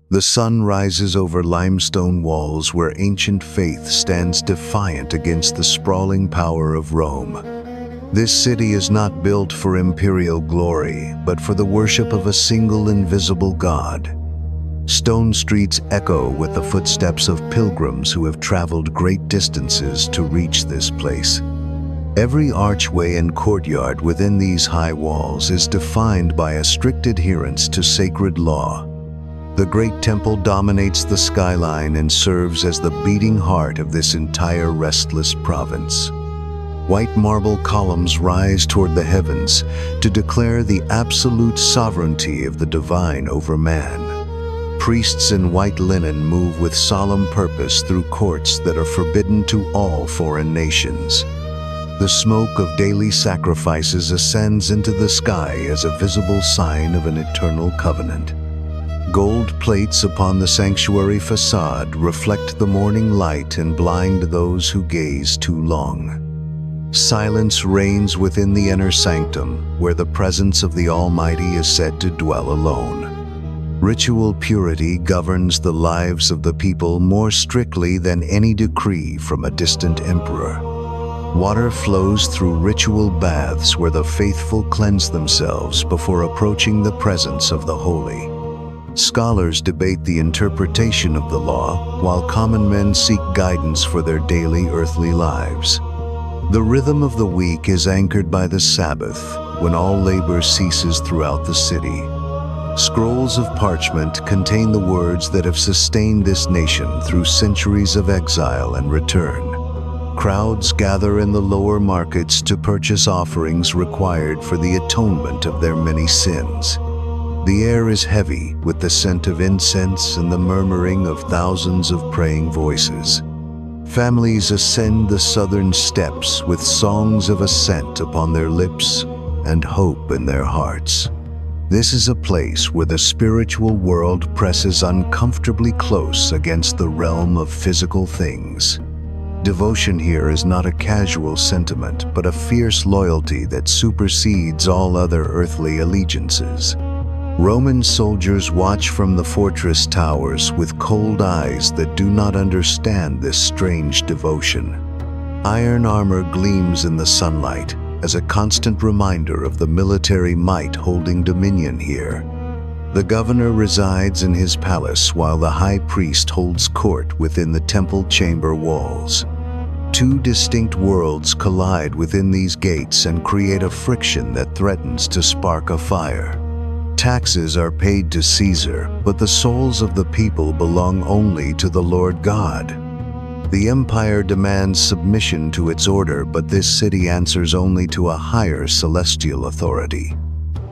The sun rises over limestone walls where ancient faith stands defiant against the sprawling power of Rome. This city is not built for imperial glory, but for the worship of a single invisible God. Stone streets echo with the footsteps of pilgrims who have traveled great distances to reach this place. Every archway and courtyard within these high walls is defined by a strict adherence to sacred law. The great temple dominates the skyline and serves as the beating heart of this entire restless province. White marble columns rise toward the heavens to declare the absolute sovereignty of the divine over man. Priests in white linen move with solemn purpose through courts that are forbidden to all foreign nations. The smoke of daily sacrifices ascends into the sky as a visible sign of an eternal covenant. Gold plates upon the sanctuary facade reflect the morning light and blind those who gaze too long. Silence reigns within the inner sanctum, where the presence of the Almighty is said to dwell alone. Ritual purity governs the lives of the people more strictly than any decree from a distant emperor. Water flows through ritual baths where the faithful cleanse themselves before approaching the presence of the holy. Scholars debate the interpretation of the law, while common men seek guidance for their daily earthly lives. The rhythm of the week is anchored by the Sabbath, when all labor ceases throughout the city. Scrolls of parchment contain the words that have sustained this nation through centuries of exile and return. Crowds gather in the lower markets to purchase offerings required for the atonement of their many sins. The air is heavy with the scent of incense and the murmuring of thousands of praying voices. Families ascend the southern steps with songs of ascent upon their lips and hope in their hearts. This is a place where the spiritual world presses uncomfortably close against the realm of physical things. Devotion here is not a casual sentiment, but a fierce loyalty that supersedes all other earthly allegiances. Roman soldiers watch from the fortress towers with cold eyes that do not understand this strange devotion. Iron armor gleams in the sunlight as a constant reminder of the military might holding dominion here. The governor resides in his palace while the high priest holds court within the temple chamber walls. Two distinct worlds collide within these gates and create a friction that threatens to spark a fire. Taxes are paid to Caesar, but the souls of the people belong only to the Lord God. The empire demands submission to its order, but this city answers only to a higher celestial authority.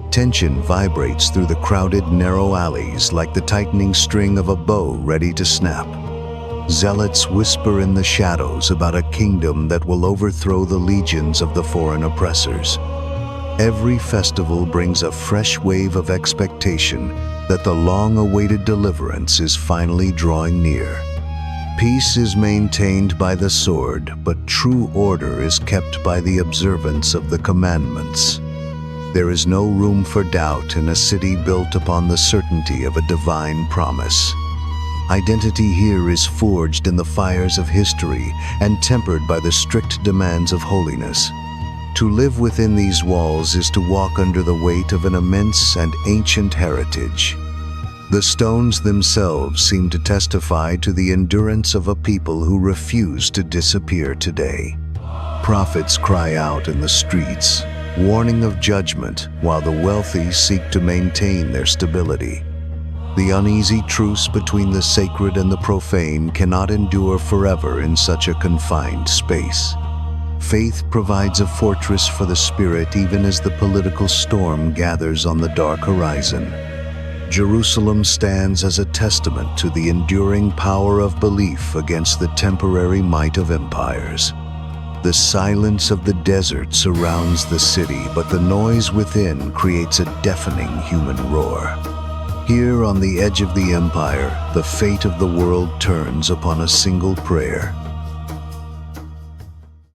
Tension vibrates through the crowded, narrow alleys like the tightening string of a bow ready to snap. Zealots whisper in the shadows about a kingdom that will overthrow the legions of the foreign oppressors. Every festival brings a fresh wave of expectation that the long-awaited deliverance is finally drawing near. Peace is maintained by the sword, but true order is kept by the observance of the commandments. There is no room for doubt in a city built upon the certainty of a divine promise. Identity here is forged in the fires of history and tempered by the strict demands of holiness. To live within these walls is to walk under the weight of an immense and ancient heritage. The stones themselves seem to testify to the endurance of a people who refuse to disappear today. Prophets cry out in the streets, warning of judgment, while the wealthy seek to maintain their stability. The uneasy truce between the sacred and the profane cannot endure forever in such a confined space. Faith provides a fortress for the spirit even as the political storm gathers on the dark horizon. Jerusalem stands as a testament to the enduring power of belief against the temporary might of empires. The silence of the desert surrounds the city, but the noise within creates a deafening human roar. Here on the edge of the empire, the fate of the world turns upon a single prayer.